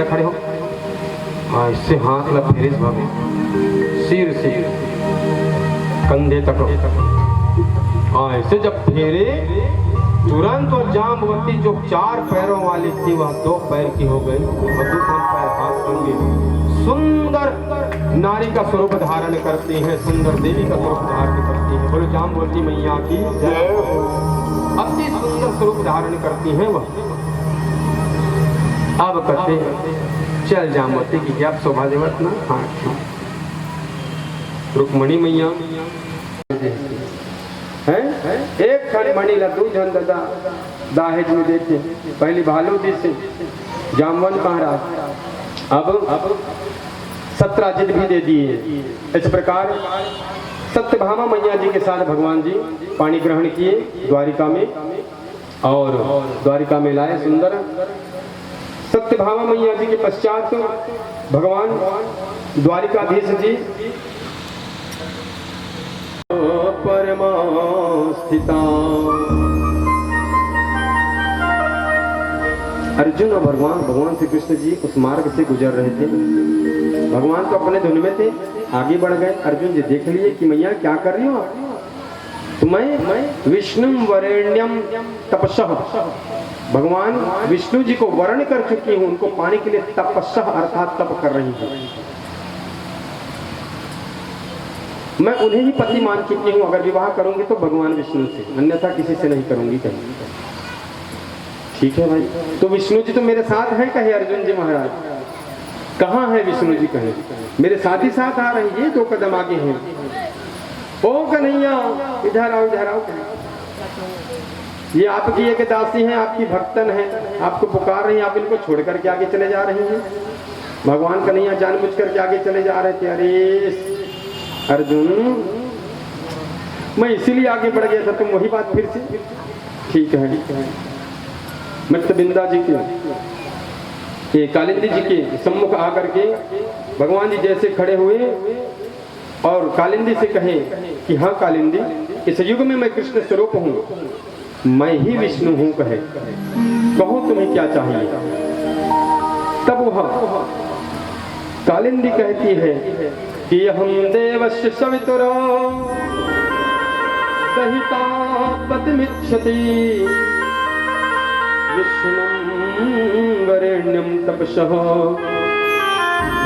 खड़े हो, हाँ इससे हाथ ला फेरिस भाभी सिर से कंधे तक, हाँ ऐसे जब फेरे तुरंत और जामवती जो 4 पैरों वाली थी वह 2 पैर की हो गई और 2 पैर हाथ बन गए। सुंदर नारी का स्वरूप धारण करती हैं, सुंदर देवी का स्वरूप धारण करती हैं। बोलो जामवती मैया की जय हो। अति सुंदर स्वरूप धारण करती हैं वह। अब कहते चल जामवती की क्या शोभा देवत ना, हाँ रुक्मणी मैया है एक खड़ मणि लड्डू जन दादा दाहेज में देते पहली भालू दी से जामवंत महाराज अब 17 जिद भी दे दिए। इस प्रकार सत्यभामा मैया जी के साथ भगवान जी पानी ग्रहण किए द्वारिका में और द्वारिका में लाए सुंदर। सत्यभामा मैया जी के पश्चात भगवान द्वारिकाधीश जी परमास्थिता अर्जुन और भगवान श्री कृष्ण जी उस मार्ग से गुजर रहे थे। भगवान तो अपने धुन में थे, आगे बढ़ गए। अर्जुन जी देख लिए कि मैया क्या कर रही हो आप, तो मैं विष्णु वरेण्यम तपस्या, भगवान विष्णु जी को वर्ण कर चुकी हूँ, उनको पाने के लिए तपस्या अर्थात तप कर रही हूँ। मैं उन्हें ही पति मान चुकी हूँ, अगर विवाह करूंगी तो भगवान विष्णु से, अन्यथा किसी से नहीं करूंगी कहीं। ठीक है भाई, तो विष्णु जी तो मेरे साथ हैं कहे अर्जुन जी महाराज, कहाँ है विष्णु जी कहे, मेरे साथ ही साथ आ रहे हैं, ये 2 कदम आगे हैं। ओ कन्हैया इधर आओ इधर आओ, ये आपकी एक दासी हैं, आपकी भक्तन है, आपको पुकार रही हैं, आप इनको छोड़ करके आगे चले जा रहे हैं। भगवान कन्हैया जानबूझ करके आगे चले जा रहे थे। अरे अर्जुन मैं इसीलिए आगे बढ़ गया था, तुम वही बात फिर से। ठीक है, मृत्यबिंदा जी के ये कालिंदी जी के सम्मुख आकर के भगवान जी जैसे खड़े हुए और कालिंदी से कहे कि हाँ कालिंदी, इस युग में मैं कृष्ण स्वरूप हूँ, मैं ही विष्णु हूँ, कहे कहो तुम्हें क्या चाहिए। तब वह कालिंदी कहती है कि हम देवस्य सवितुरो दहिता पतिमिच्छति विष्णुं वरेण्यं तपसः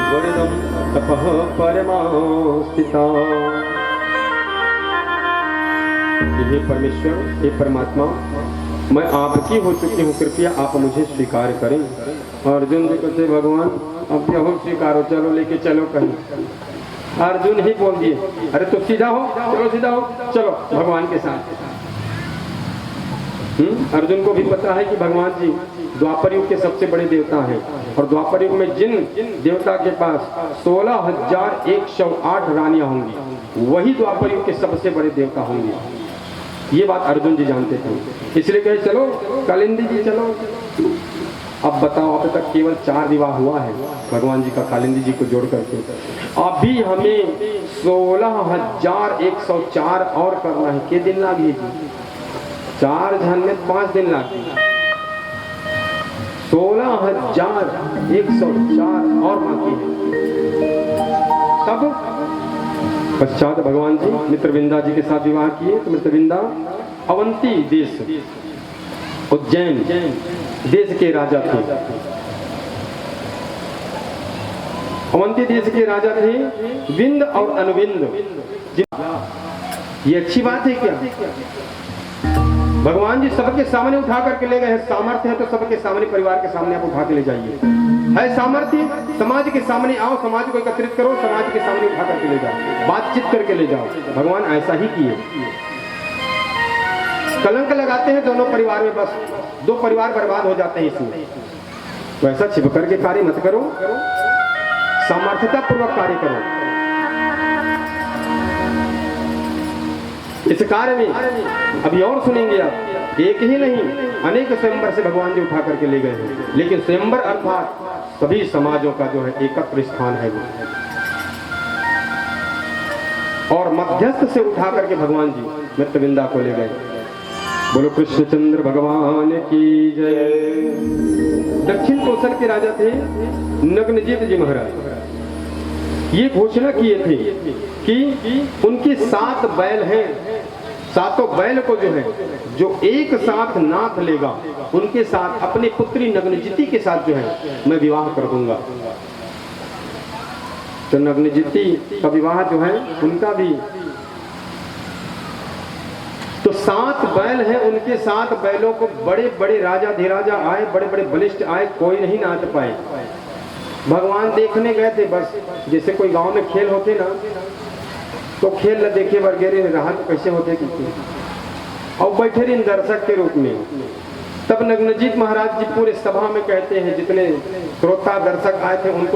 वरदं तपः परमास्थिता। हे परमेश्वर, हे परमात्मा, मैं आपकी हो चुकी हूँ, कृपया आप मुझे स्वीकार करें। अर्जुन जी कहते भगवान अब क्या हो स्वीकारो, चलो लेके चलो कहीं। अर्जुन ही बोल दिए अरे तो सीधा हो, चलो सीधा हो, चलो भगवान के साथ। अर्जुन को भी पता है कि भगवान जी द्वापर युग के सबसे बड़े देवता हैं और द्वापर युग में जिन देवता के पास 16,108 रानियां होंगी वही द्वापर युग के सबसे बड़े देवता होंगे। ये बात अर्जुन जी जानते थे, इसलिए कहे चलो कालिंदी जी चलो। अब बताओ, अब तक केवल 4 विवाह हुआ है भगवान जी का कालिंदी जी को जोड़ करके, अभी हमें 16,104 और करना है। के दिन लागी जी? 4 जन में 5 दिन लागी, 16,104 और बाकी है। तब पश्चात भगवान जी मित्रविंदा जी के साथ विवाह किए। तो मित्रविंदा अवंती देश, उज्जैन देश के राजा थे। अवंती देश के राजा थे विंद और अनुविंद। ये अच्छी बात है क्या? भगवान जी सबके सामने उठा करके ले गए हैं। सामर्थ्य है तो सबके सामने, परिवार के सामने आप उठा के ले जाइए। है सामर्थ्य, समाज के सामने आओ, समाज को एकत्रित करो, समाज के सामने उठा करके ले जाओ, बातचीत करके ले जाओ। भगवान ऐसा ही किए। कलंक लगाते हैं दोनों परिवार में, बस 2 परिवार बर्बाद हो जाते हैं इसमें। तो ऐसा छिप करके कार्य मत करो, सामर्थ्यता पूर्वक कार्य करो। इस कार्य में अभी और सुनेंगे आप, एक ही नहीं अनेक स्वयंवर से भगवान जी उठा करके ले गए हैं। लेकिन स्वयंवर अर्थात सभी समाजों का जो है एकत्र स्थान है वो, और मध्यस्थ से उठा करके भगवान जी मित्रविंदा को ले गए। बोलो कृष्णचंद्र भगवान की जय। दक्षिण कौशल के राजा थे नग्नजित जी महाराज। ये घोषणा किए थे कि उनके 7 बैल हैं, 7 बैल को जो है जो एक साथ नाथ लेगा उनके साथ अपनी पुत्री नग्नजिति के साथ जो है मैं विवाह कर दूंगा। तो नग्नजिति का विवाह जो है उनका भी, तो 7 बैल हैं, उनके 7 बैलों को बड़े बड़े राजा धीराजा आए, बड़े बड़े बलिष्ठ आए, कोई नहीं नाच पाए। भगवान देखने गए थे, बस जैसे कोई गांव में खेल होते ना, तो खेल न देखे वगैरह रहा तो कैसे होते कि और बैठे रहे दर्शक के रूप में। तब नग्नजित महाराज जी पूरे सभा में कहते हैं, जितने श्रोता दर्शक आए थे उनको